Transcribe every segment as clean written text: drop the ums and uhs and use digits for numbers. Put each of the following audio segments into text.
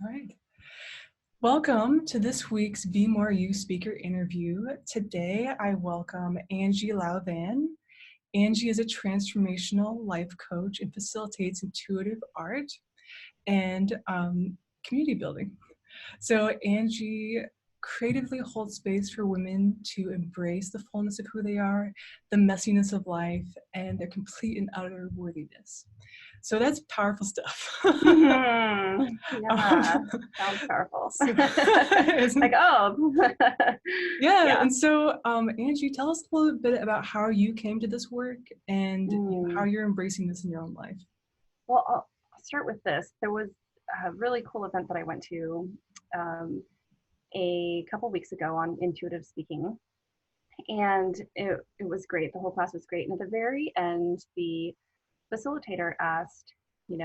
All right. Welcome to this week's BeMoreU speaker interview. Today, I welcome Angie Louthan. Angie is a transformational life coach and facilitates intuitive art and community building. So Angie creatively holds space for women to embrace the fullness of who they are, the messiness of life, and their complete and utter worthiness. So that's powerful stuff. Yeah, sounds powerful. Like, oh. Yeah. And so, Angie, tell us a little bit about how you came to this work and how you're embracing this in your own life. Well, I'll start with this. There was a really cool event that I went to a couple weeks ago on intuitive speaking, and it was great. The whole class was great. And at the very end, the facilitator asked, I'm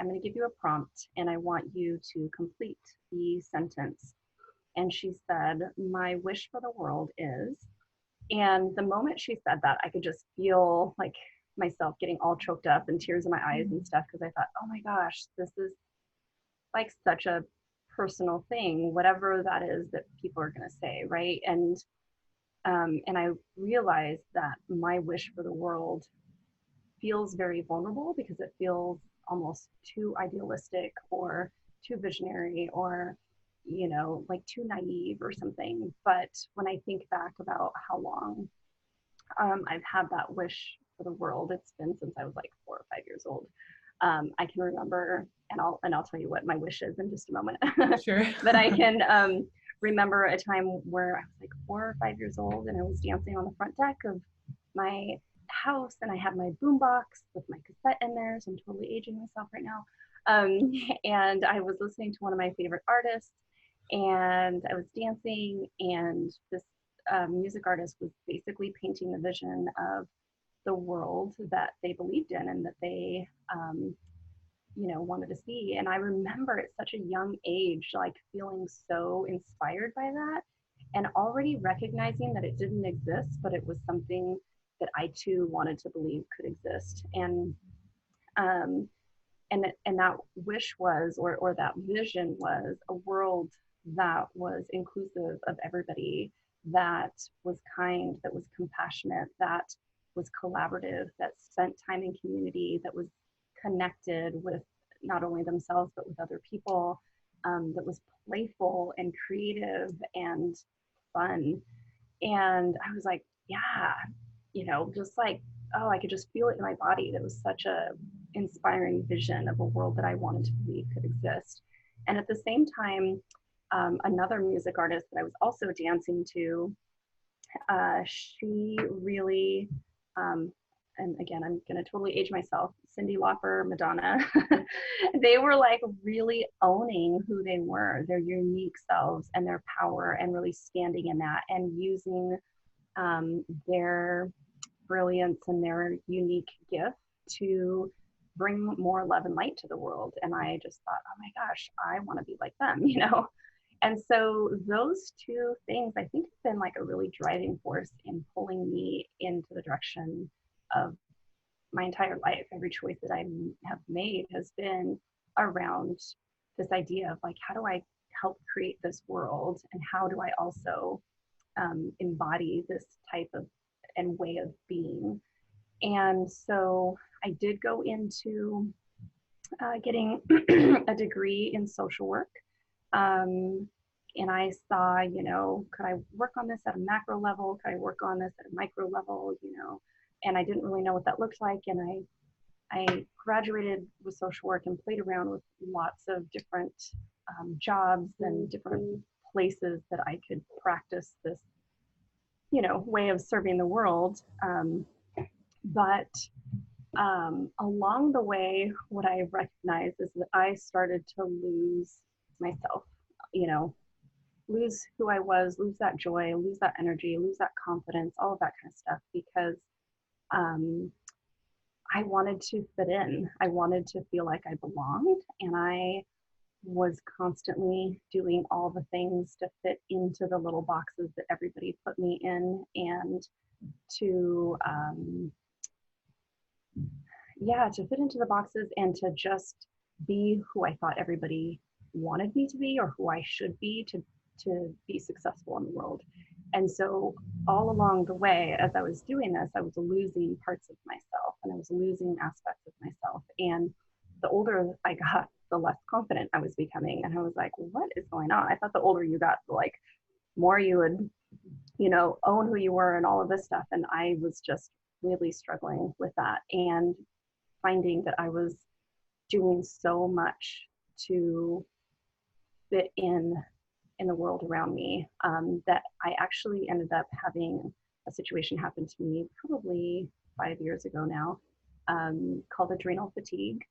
going to give you a prompt and I want you to complete the sentence. And she said, my wish for the world is, and the moment she said that, I could just feel like myself getting all choked up and tears in my eyes and stuff, because I thought, oh my gosh, this is like such a personal thing, whatever that is that people are going to say, right? And I realized that my wish for the world feels very vulnerable because it feels almost too idealistic or too visionary or like too naive or something. But when I think back about how long I've had that wish for the world, it's been since I was like 4 or 5 years old. I can remember, and I'll tell you what my wish is in just a moment. Sure. But I can remember a time where I was like 4 or 5 years old, and I was dancing on the front deck of my house, and I had my boombox with my cassette in there. So I'm totally aging myself right now. And I was listening to one of my favorite artists, and I was dancing, and this music artist was basically painting the vision of the world that they believed in and that they wanted to see. And I remember at such a young age, like feeling so inspired by that and already recognizing that it didn't exist, but it was something that I too wanted to believe could exist. And that wish was, or that vision was, a world that was inclusive of everybody, that was kind, that was compassionate, that was collaborative, that spent time in community, that was connected with not only themselves but with other people, that was playful and creative and fun. And I was like, yeah, just like, oh, I could just feel it in my body. That was such a inspiring vision of a world that I wanted to believe could exist. And at the same time, another music artist that I was also dancing to, she really, and again, I'm going to totally age myself, Cyndi Lauper, Madonna, they were like really owning who they were, their unique selves and their power, and really standing in that and using their brilliance and their unique gift to bring more love and light to the world. And I just thought, oh my gosh, I want to be like them, And so those two things, I think, have been like a really driving force in pulling me into the direction of my entire life. Every choice that I have made has been around this idea of like, how do I help create this world? And how do I also embody this type of and way of being? And so I did go into getting a degree in social work. And I saw, could I work on this at a macro level? Could I work on this at a micro level? And I didn't really know what that looked like. And I graduated with social work and played around with lots of different jobs and different places that I could practice this, way of serving the world. But along the way, what I recognized is that I started to lose myself, lose who I was, lose that joy, lose that energy, lose that confidence, all of that kind of stuff, because I wanted to fit in. I wanted to feel like I belonged, and I was constantly doing all the things to fit into the little boxes that everybody put me in, and to to fit into the boxes and to just be who I thought everybody wanted me to be or who I should be to be successful in the world. And so all along the way, as I was doing this, I was losing parts of myself and I was losing aspects of myself. And the older I got, the less confident I was becoming. And I was like, what is going on? I thought the older you got, the like more you would, own who you were and all of this stuff. And I was just really struggling with that and finding that I was doing so much to fit in the world around me, that I actually ended up having a situation happen to me probably 5 years ago now, called adrenal fatigue.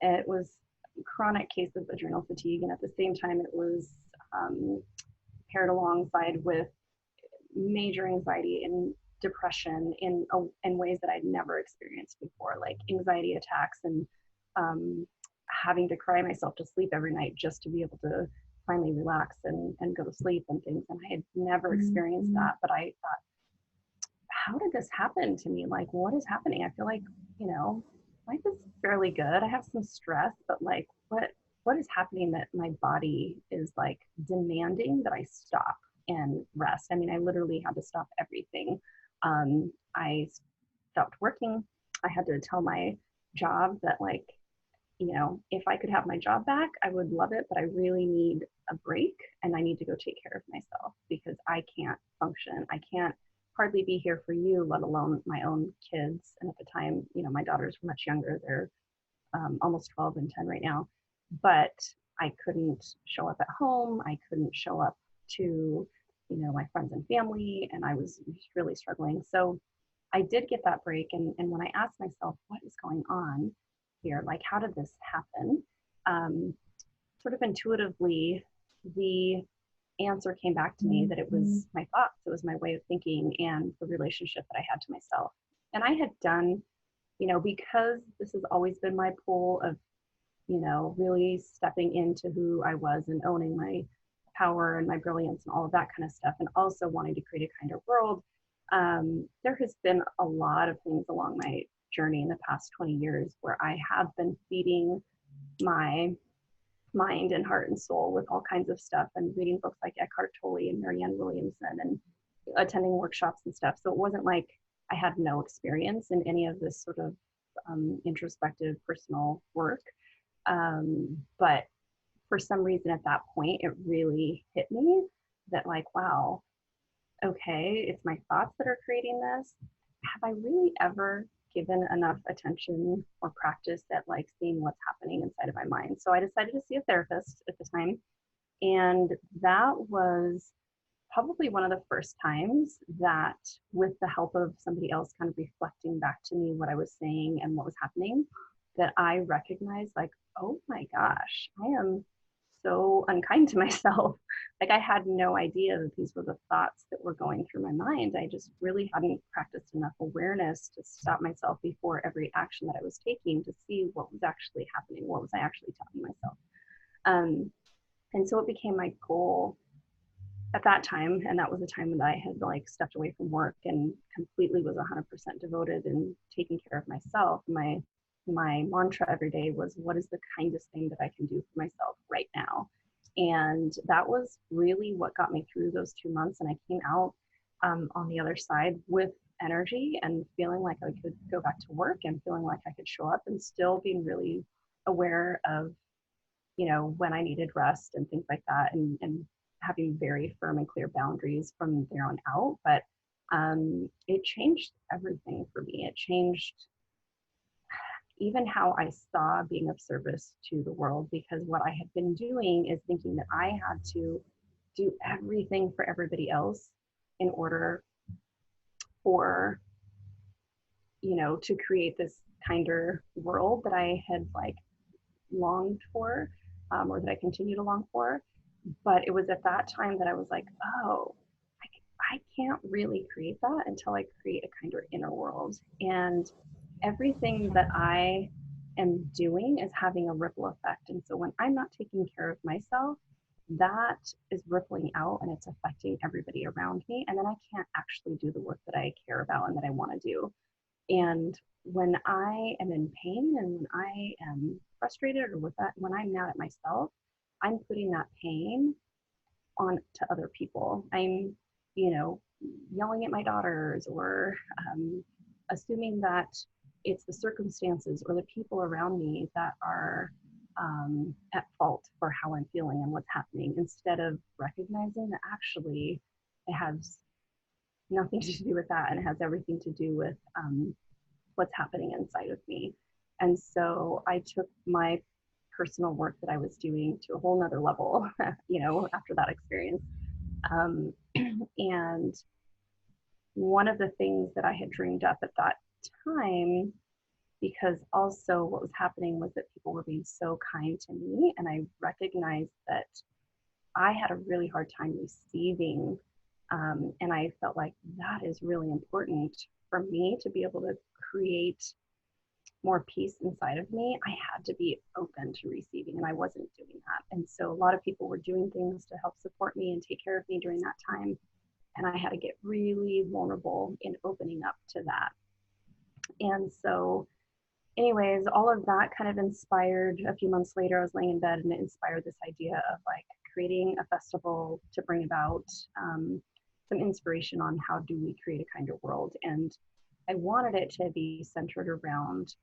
It was a chronic case of adrenal fatigue, and at the same time, it was paired alongside with major anxiety and depression in ways that I'd never experienced before, like anxiety attacks and having to cry myself to sleep every night just to be able to finally relax and go to sleep and things. And I had never experienced that, but I thought, how did this happen to me? Like, what is happening? I feel like, life is fairly good. I have some stress, but like, what is happening that my body is like demanding that I stop and rest? I mean, I literally had to stop everything. I stopped working. I had to tell my job that like, if I could have my job back, I would love it, but I really need a break and I need to go take care of myself because I can't function. I can't hardly be here for you, let alone my own kids. And at the time, my daughters were much younger. They're almost 12 and 10 right now. But I couldn't show up at home. I couldn't show up to, my friends and family. And I was really struggling. So I did get that break. And when I asked myself, what is going on here? Like, how did this happen? Sort of intuitively, the answer came back to me that it was my thoughts, it was my way of thinking and the relationship that I had to myself. And I had done, because this has always been my pull of, really stepping into who I was and owning my power and my brilliance and all of that kind of stuff, and also wanting to create a kinder world. There has been a lot of things along my journey in the past 20 years where I have been feeding my mind and heart and soul with all kinds of stuff and reading books like Eckhart Tolle and Marianne Williamson and attending workshops and stuff. So it wasn't like I had no experience in any of this sort of introspective personal work. But for some reason at that point, it really hit me that like, wow, okay, it's my thoughts that are creating this. Have I really ever given enough attention or practice at like seeing what's happening inside of my mind? So I decided to see a therapist at the time. And that was probably one of the first times that, with the help of somebody else kind of reflecting back to me what I was saying and what was happening, that I recognized like, oh my gosh, I am so unkind to myself. Like, I had no idea that these were the thoughts that were going through my mind. I just really hadn't practiced enough awareness to stop myself before every action that I was taking to see what was actually happening. What was I actually telling myself? And so it became my goal at that time. And that was the time that I had like stepped away from work and completely was 100% devoted and taking care of myself. My mantra every day was, what is the kindest thing that I can do for myself right now? And that was really what got me through those 2 months. And I came out on the other side with energy and feeling like I could go back to work and feeling like I could show up and still being really aware of, when I needed rest and things like that, and having very firm and clear boundaries from there on out. But it changed everything for me. It changed even how I saw being of service to the world, because what I had been doing is thinking that I had to do everything for everybody else in order for, to create this kinder world that I had like longed for, or that I continue to long for. But it was at that time that I was like, oh, I can't really create that until I create a kinder inner world. And everything that I am doing is having a ripple effect. And so when I'm not taking care of myself, that is rippling out and it's affecting everybody around me. And then I can't actually do the work that I care about and that I want to do. And when I am in pain and when I am frustrated or with that, when I'm mad at myself, I'm putting putting that pain on to other people. I'm, yelling at my daughters, or assuming that it's the circumstances or the people around me that are at fault for how I'm feeling and what's happening, instead of recognizing that actually it has nothing to do with that, and it has everything to do with what's happening inside of me. And so I took my personal work that I was doing to a whole nother level, after that experience. And one of the things that I had dreamed up at that time, because also what was happening was that people were being so kind to me, and I recognized that I had a really hard time receiving. And I felt like that is really important for me to be able to create more peace inside of me. I had to be open to receiving, and I wasn't doing that. And so a lot of people were doing things to help support me and take care of me during that time. And I had to get really vulnerable in opening up to that. And so, anyways, all of that kind of inspired. A few months later, I was laying in bed, and it inspired this idea of like creating a festival to bring about some inspiration on how do we create a kinder world. And I wanted it to be centered around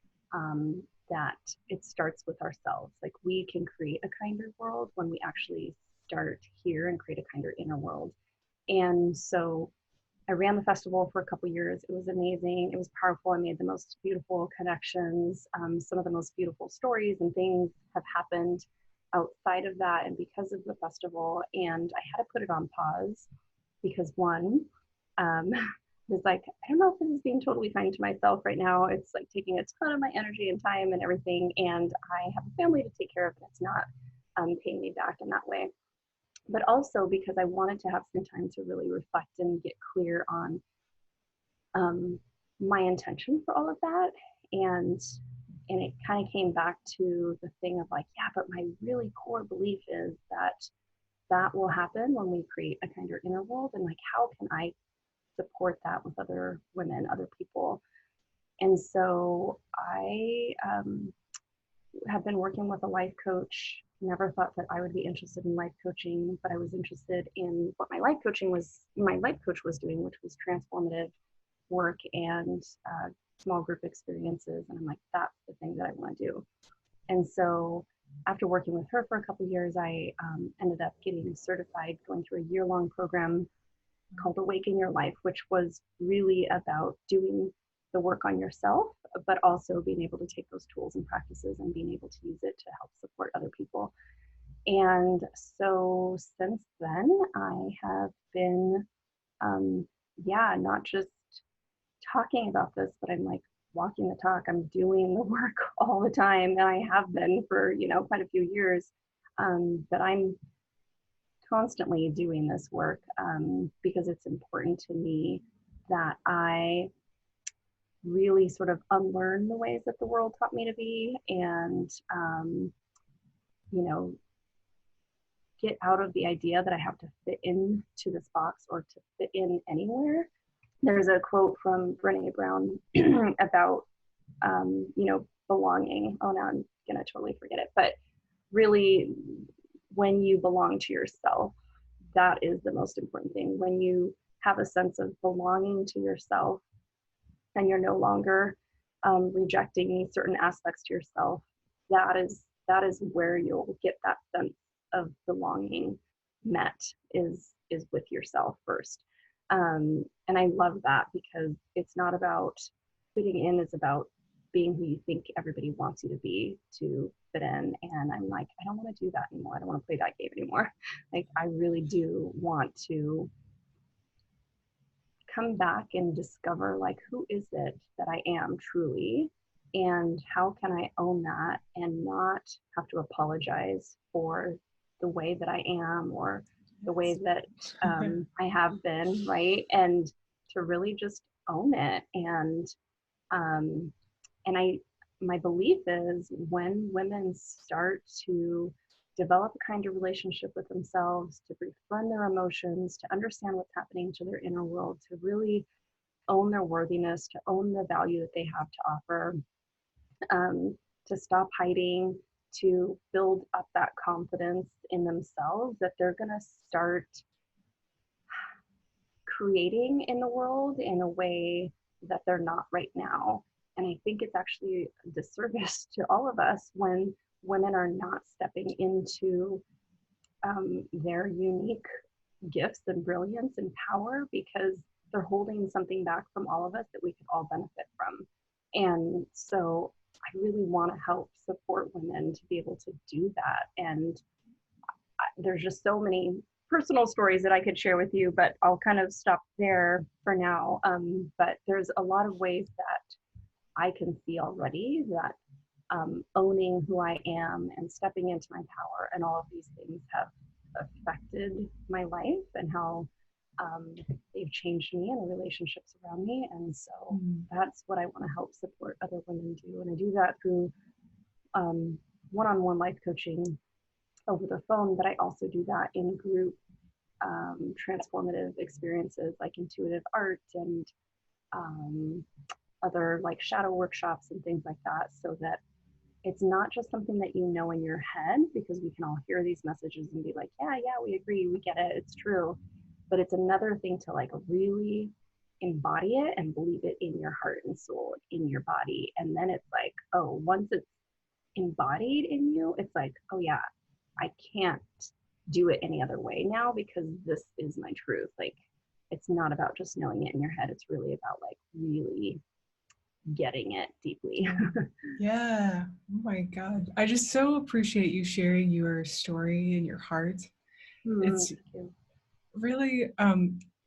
that it starts with ourselves. Like, we can create a kinder world when we actually start here and create a kinder inner world. And so I ran the festival for a couple years. It was amazing. It was powerful. I made the most beautiful connections. Some of the most beautiful stories and things have happened outside of that and because of the festival. And I had to put it on pause because one, was like, I don't know if this is being totally kind to myself right now. It's like taking a ton of my energy and time and everything. And I have a family to take care of, and it's not paying me back in that way. But also because I wanted to have some time to really reflect and get clear on my intention for all of that. And it kind of came back to the thing of like, yeah, but my really core belief is that that will happen when we create a kinder inner world. And like, how can I support that with other women, other people? And so I have been working with a life coach. Never thought that I would be interested in life coaching, but I was interested in what my life coach was doing, which was transformative work and small group experiences. And I'm like, that's the thing that I want to do. And so after working with her for a couple of years, I ended up getting certified, going through a year-long program called Awaken Your Life, which was really about doing the work on yourself, but also being able to take those tools and practices and being able to use it to help support other people. And so since then, I have been, not just talking about this, but I'm like walking the talk. I'm doing the work all the time, and I have been for, quite a few years. But I'm constantly doing this work because it's important to me that I really sort of unlearn the ways that the world taught me to be, and get out of the idea that I have to fit into this box or to fit in anywhere. There's a quote from Brené Brown about belonging. Oh, now I'm gonna totally forget it, but really, when you belong to yourself, that is the most important thing. When you have a sense of belonging to yourself, and you're no longer rejecting certain aspects to yourself, that is where you'll get that sense of belonging met, is with yourself first. And I love that, because it's not about fitting in, it's about being who you think everybody wants you to be to fit in. And I'm like, I don't want to do that anymore. I don't want to play that game anymore. Like, I really do want to come back and discover, like, who is it that I am truly, and how can I own that and not have to apologize for the way that I am or the way that I have been, right? And to really just own it. And my belief is, when women start to develop a kind of relationship with themselves, to befriend their emotions, to understand what's happening to their inner world, to really own their worthiness, to own the value that they have to offer, to stop hiding, to build up that confidence in themselves that they're going to start creating in the world in a way that they're not right now. And I think it's actually a disservice to all of us when women are not stepping into their unique gifts and brilliance and power, because they're holding something back from all of us that we could all benefit from. And so I really want to help support women to be able to do that. And there's just so many personal stories that I could share with you, but I'll kind of stop there for now. But there's a lot of ways that I can see already that owning who I am and stepping into my power and all of these things have affected my life and how they've changed me and the relationships around me. And so that's what I want to help support other women do. And I do that through one-on-one life coaching over the phone, but I also do that in group transformative experiences like intuitive art and other like shadow workshops and things like that, so that it's not just something that you know in your head, because we can all hear these messages and be like, yeah, we agree, we get it, it's true. But it's another thing to like really embody it and believe it in your heart and soul, in your body. And then it's like, oh, once it's embodied in you, it's like, oh yeah, I can't do it any other way now, because this is my truth. Like, it's not about just knowing it in your head. It's really about like really getting it deeply. Yeah. Oh my God. I just so appreciate you sharing your story and your heart. It's really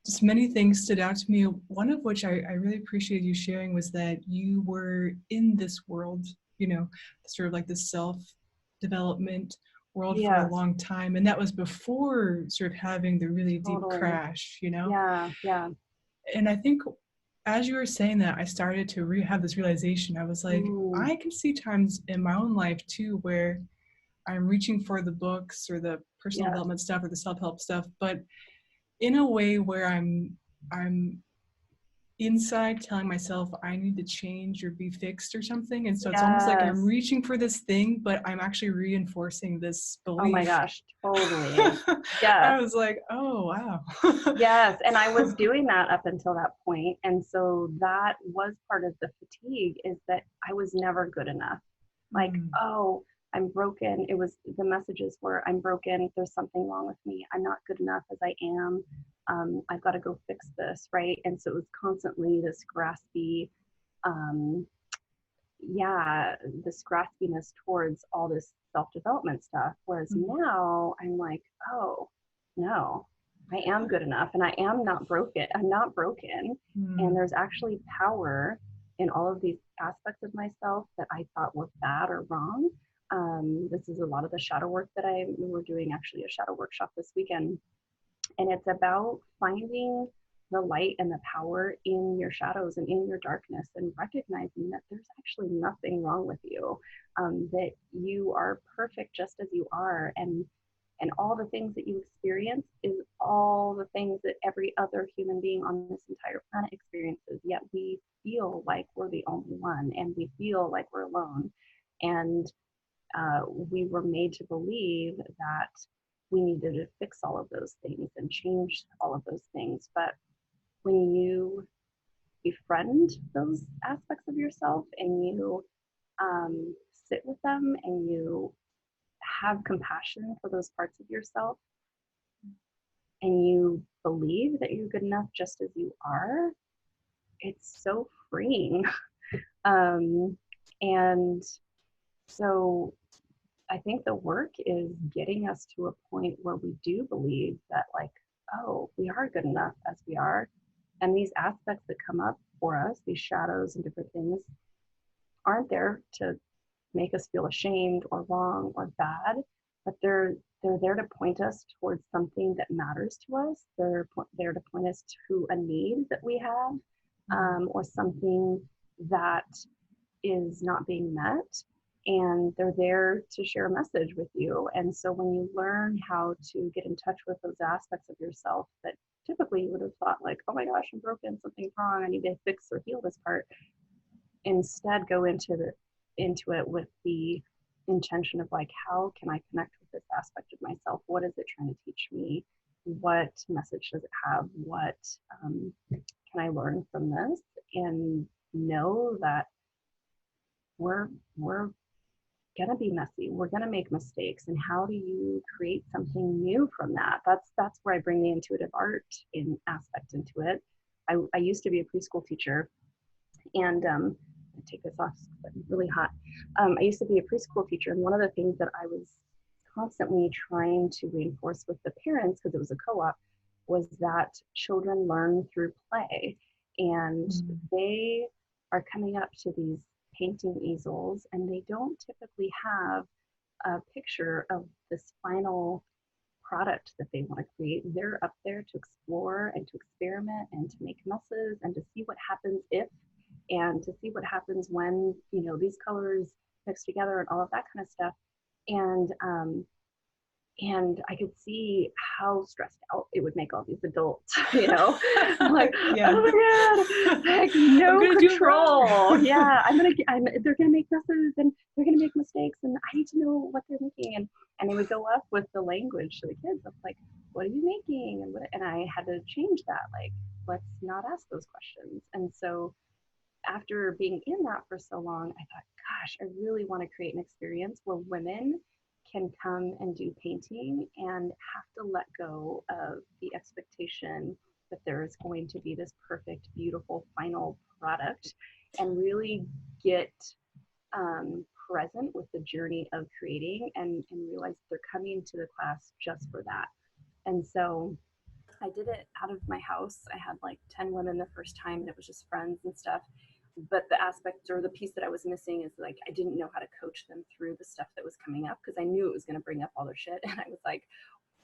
just many things stood out to me. One of which I really appreciated you sharing was that you were in this world, you know, sort of like the self-development world for a Yes, long time. And that was before sort of having the really deep totally. crash, you know? Yeah. And I think as you were saying that, I started to have this realization. I was like, I can see times in my own life too where I'm reaching for the books or the personal Yes. development stuff or the self-help stuff, but in a way where I'm inside telling myself I need to change or be fixed or something. And so it's almost like I'm Yes. reaching for this thing, but I'm actually reinforcing this Oh my belief. gosh, totally. Yes. I was like, oh wow. Yes, and I was doing that up until that point. And so that was part of the fatigue, is that I was never good enough. Like, oh, I'm broken. It was, the messages were, I'm broken. There's something wrong with me. I'm not good enough as I am. I've got to go fix this, right? And so it was constantly this graspy, um, this graspiness towards all this self-development stuff. Whereas now I'm like, oh, no, I am good enough and I am not broken. I'm not broken. And there's actually power in all of these aspects of myself that I thought were bad or wrong. This is a lot of the shadow work that we're doing, actually a shadow workshop this weekend. And it's about finding the light and the power in your shadows and in your darkness, and recognizing that there's actually nothing wrong with you, that you are perfect just as you are. And all the things that you experience is all the things that every other human being on this entire planet experiences, yet we feel like we're the only one, and we feel like we're alone. And we were made to believe that we needed to fix all of those things and change all of those things. But when you befriend those aspects of yourself and you sit with them and you have compassion for those parts of yourself and you believe that you're good enough just as you are, it's so freeing. And so I think the work is getting us to a point where we do believe that, like, oh, we are good enough as we are. And these aspects that come up for us, these shadows and different things, aren't there to make us feel ashamed or wrong or bad, but they're there to point us towards something that matters to us. They're there to point us to a need that we have, or something that is not being met. And they're there to share a message with you. And so when you learn how to get in touch with those aspects of yourself that typically you would have thought like, oh my gosh, I'm broken, something's wrong, I need to fix or heal this part, instead go into it with the intention of like, how can I connect with this aspect of myself? What is it trying to teach me? What message does it have? What can I learn from this? And know that we're gonna be messy. We're gonna make mistakes. And how do you create something new from that? That's where I bring the intuitive art in aspect into it. I used to be a preschool teacher, and take this off, it's really hot. I used to be a preschool teacher, and one of the things that I was constantly trying to reinforce with the parents, because it was a co-op, was that children learn through play. And they are coming up to these painting easels, and they don't typically have a picture of this final product that they want to create. They're up there to explore and to experiment and to make messes and to see what happens if, and to see what happens when, you know, these colors mix together and all of that kind of stuff. And and I could see how stressed out it would make all these adults, you know. I'm like, Yeah. oh my God, like no control. Yeah, they're gonna make messes and they're gonna make mistakes, and I need to know what they're making. And they would go up with the language to the kids of like, what are you making? And I had to change that, like, let's not ask those questions. And so after being in that for so long, I thought, gosh, I really want to create an experience where women can come and do painting and have to let go of the expectation that there is going to be this perfect, beautiful final product, and really get present with the journey of creating, and realize they're coming to the class just for that. And so I did it out of my house. I had like 10 women the first time, and it was just friends and stuff. But the aspect or the piece that I was missing is like, I didn't know how to coach them through the stuff that was coming up, because I knew it was going to bring up all their shit. And I was like,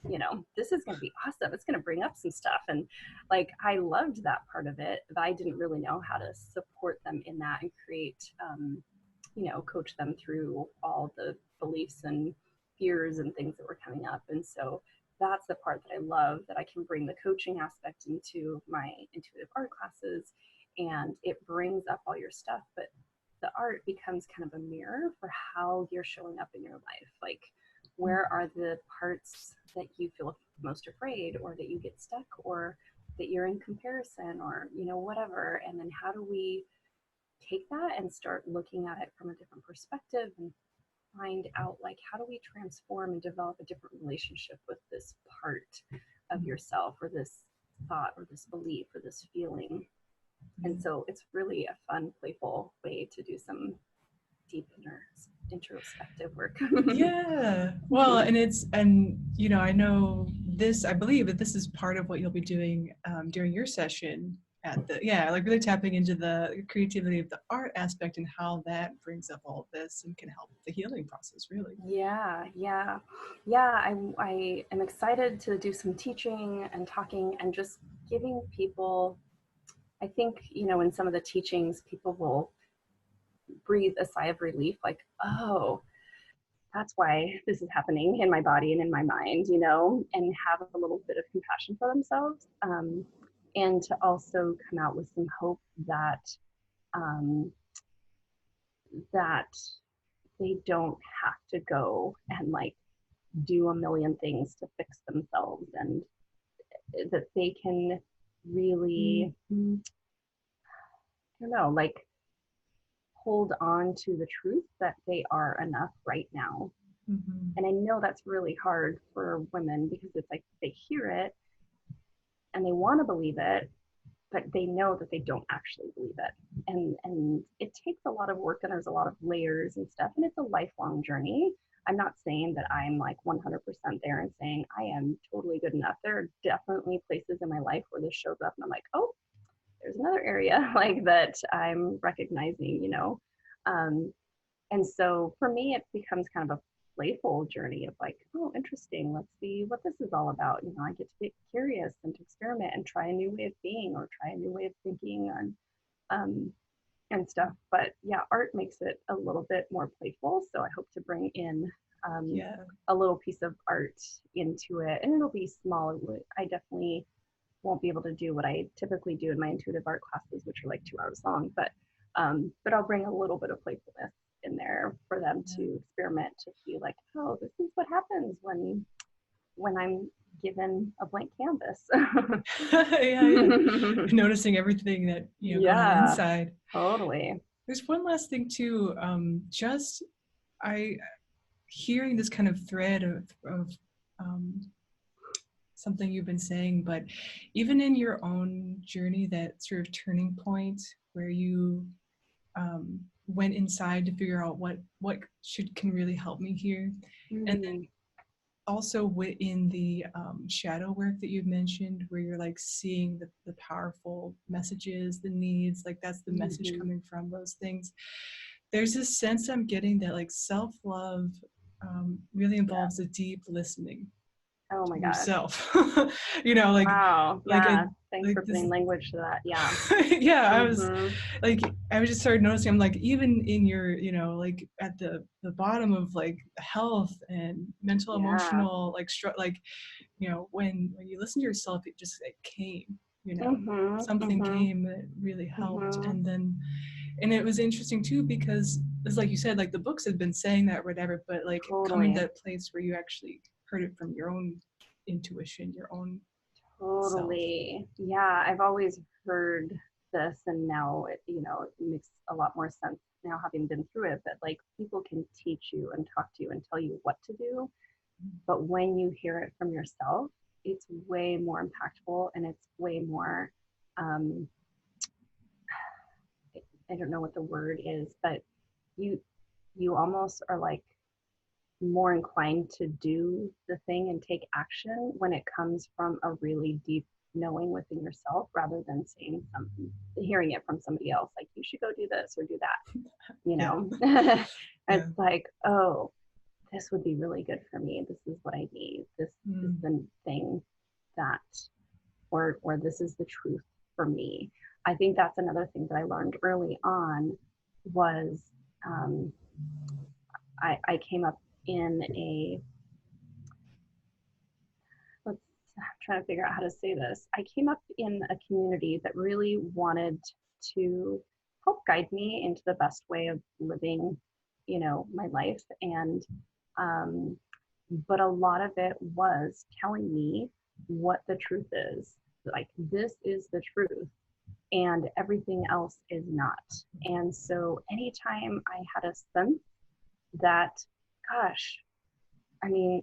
you know, this is going to be awesome. It's going to bring up some stuff. And like, I loved that part of it, but I didn't really know how to support them in that and create, you know, coach them through all the beliefs and fears and things that were coming up. And so that's the part that I love, that I can bring the coaching aspect into my intuitive art classes, and it brings up all your stuff, but the art becomes kind of a mirror for how you're showing up in your life. Like, where are the parts that you feel most afraid, or that you get stuck, or that you're in comparison, or, you know, whatever. And then how do we take that and start looking at it from a different perspective, and find out like, how do we transform and develop a different relationship with this part of yourself, or this thought, or this belief, or this feeling. And so it's really a fun, playful way to do some deep introspective work. Yeah. Well, and you know, I believe that this is part of what you'll be doing during your session at like really tapping into the creativity of the art aspect, and how that brings up all of this and can help the healing process, really. Yeah. I am excited to do some teaching and talking, and just giving people, I think, you know, in some of the teachings, people will breathe a sigh of relief, like, oh, that's why this is happening in my body and in my mind, you know, and have a little bit of compassion for themselves. And to also come out with some hope that um, that they don't have to go and like do a million things to fix themselves, and that they can really, I don't know, like hold on to the truth that they are enough right now. Mm-hmm. And I know that's really hard for women, because it's like they hear it and they want to believe it, but they know that they don't actually believe it. And it takes a lot of work, and there's a lot of layers and stuff, and it's a lifelong journey. I'm not saying that I'm like 100% there and saying I am totally good enough. There are definitely places in my life where this shows up, and I'm like, oh, there's another area like that I'm recognizing, you know. And so for me, it becomes kind of a playful journey of like, oh, interesting. Let's see what this is all about. You know, I get to get curious and to experiment and try a new way of being, or try a new way of thinking, um, and stuff. But yeah, art makes it a little bit more playful. So I hope to bring in a little piece of art into it, and it'll be small. I definitely won't be able to do what I typically do in my intuitive art classes, which are like 2 hours long, but I'll bring a little bit of playfulness in there for them to experiment, to see like, oh, this is what happens when I'm given a blank canvas. Yeah. Noticing everything that, going on Yeah, inside. totally. There's one last thing too. I hearing this kind of thread of something you've been saying, but even in your own journey, that sort of turning point where you went inside to figure out what can really help me here, and then also within the shadow work that you've mentioned, where you're like seeing the powerful messages, the needs, like that's the message coming from those things. There's this sense I'm getting that like self-love really involves a deep listening Oh my to gosh. yourself. Like Wow. like a Yeah. Thanks like for this. putting language to that. Yeah. Yeah, Mm-hmm. I was just started noticing, I'm like, even in your, like at the bottom of like health and mental, Yeah. emotional, like like, when you listen to yourself, it came, Mm-hmm. something Mm-hmm. came that really helped. Mm-hmm. And it was interesting too, because it's like you said, like the books had been saying that, whatever, but like coming to Totally. that place where you actually heard it from your own intuition, your own self. Totally. Yeah. I've always heard this, and now it makes a lot more sense now having been through it. But like people can teach you and talk to you and tell you what to do, but when you hear it from yourself, it's way more impactful, and it's way more um, I don't know what the word is, but you you almost are like more inclined to do the thing and take action when it comes from a really deep knowing within yourself, rather than saying something, hearing it from somebody else, like you should go do this or do that, you Yeah. know. Yeah. It's like, oh, this would be really good for me, this is what I need, this is Mm. the thing that, or this is the truth for me. I think that's another thing that I learned early on was um, I came up in a, let's I'm trying to figure out how to say this. I came up in a community that really wanted to help guide me into the best way of living, my life. And um, but a lot of it was telling me what the truth is. Like, this is the truth, and everything else is not. And so anytime I had a sense that, gosh, I mean,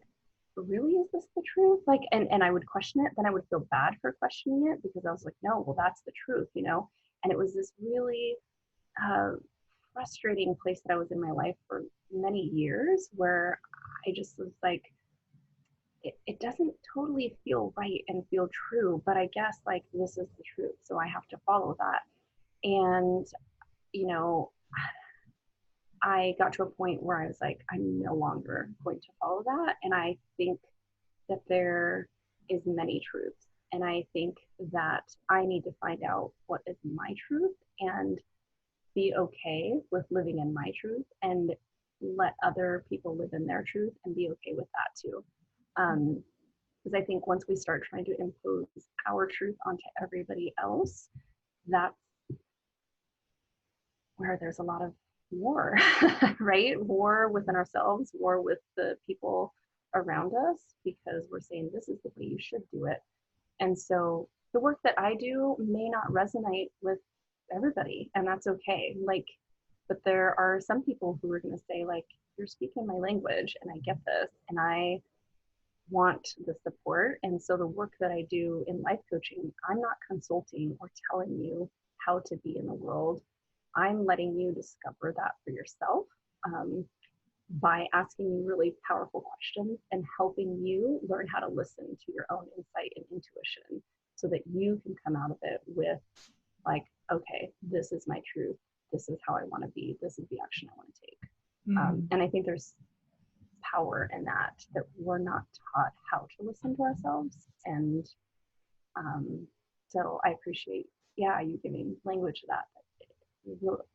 really, is this the truth? Like, and I would question it, then I would feel bad for questioning it, because I was like, no, well, that's the truth. And it was this really uh, frustrating place that I was in my life for many years, where I just was like, it doesn't totally feel right and feel true, but I guess like this is the truth, so I have to follow that. And you know I got to a point where I was like, I'm no longer going to follow that. And I think that there is many truths, and I think that I need to find out what is my truth and be okay with living in my truth, and let other people live in their truth and be okay with that too. Because I think once we start trying to impose our truth onto everybody else, that's where there's a lot of war, right? War within ourselves, war with the people around us, because we're saying this is the way you should do it. And so the work that I do may not resonate with everybody, and that's okay. Like, but there are some people who are going to say, like, you're speaking my language and I get this, and I want the support. And so the work that I do in life coaching, I'm not consulting or telling you how to be in the world. I'm letting you discover that for yourself, by asking you really powerful questions and helping you learn how to listen to your own insight and intuition, so that you can come out of it with, like, okay, this is my truth. This is how I want to be. This is the action I want to take. And I think there's power in that we're not taught how to listen to ourselves. And so I appreciate, yeah, you giving language to that.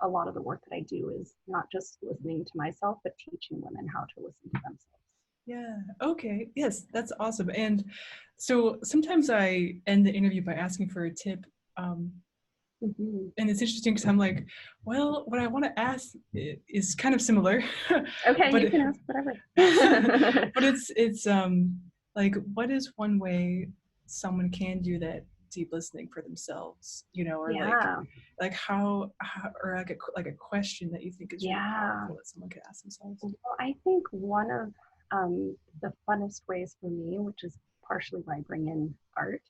A lot of the work that I do is not just listening to myself, but teaching women how to listen to themselves. Yeah. Okay. Yes, that's awesome. And so sometimes I end the interview by asking for a tip. Um, Mm-hmm. And it's interesting because I'm like, well, what I want to ask is kind of similar, Okay, but you can ask whatever. but it's like, what is one way someone can do that deep listening for themselves, or Yeah, how or like a question that you think is really yeah. powerful that someone could ask themselves. Well, I think one of the funnest ways for me, which is partially why I bring in art,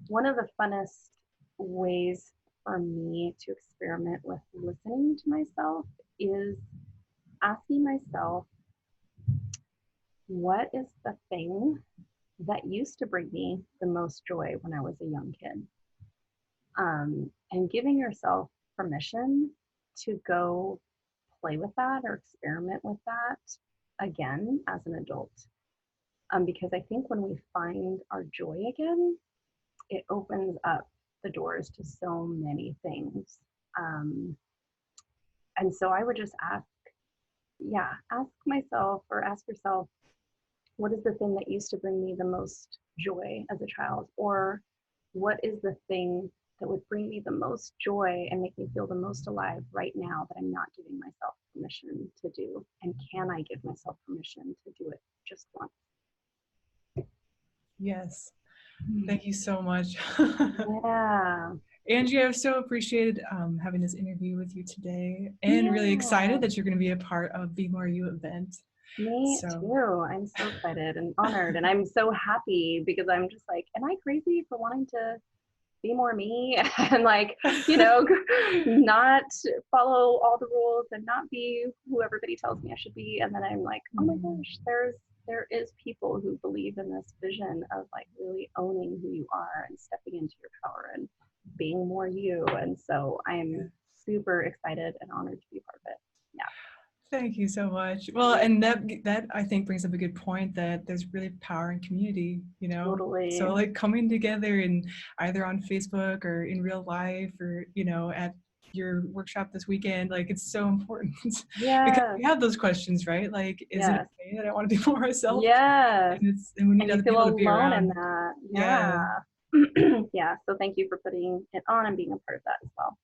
one of the funnest ways for me to experiment with listening to myself is asking myself, what is the thing that used to bring me the most joy when I was a young kid? And giving yourself permission to go play with that or experiment with that again as an adult. Because I think when we find our joy again, it opens up the doors to so many things. Um, and so I would just ask myself or ask yourself, what is the thing that used to bring me the most joy as a child? Or what is the thing that would bring me the most joy and make me feel the most alive right now that I'm not giving myself permission to do? And can I give myself permission to do it just once? Yes, thank you so much. Yeah. Angie, I've so appreciated having this interview with you today, and really Yeah. excited that you're going to be a part of BeMoreU event. Me So, too. I'm so excited and honored. And I'm so happy because I'm just like, am I crazy for wanting to be more me and like, you know, not follow all the rules and not be who everybody tells me I should be? And then I'm like, oh my gosh, there is people who believe in this vision of like really owning who you are and stepping into your power and being more you. And so I'm super excited and honored to be part of it. Yeah. thank you so much. Well, and that I think brings up a good point that there's really power in community. So Totally. like coming together and either on Facebook or in real life or at your workshop this weekend, like it's so important because Yes. we have those questions, right? Like, is it Yes. okay that I want to be more myself? Yes. And we need And you other feel people to be alone in around. that. Yeah. Yeah. Yeah. So thank you for putting it on and being a part of that as well.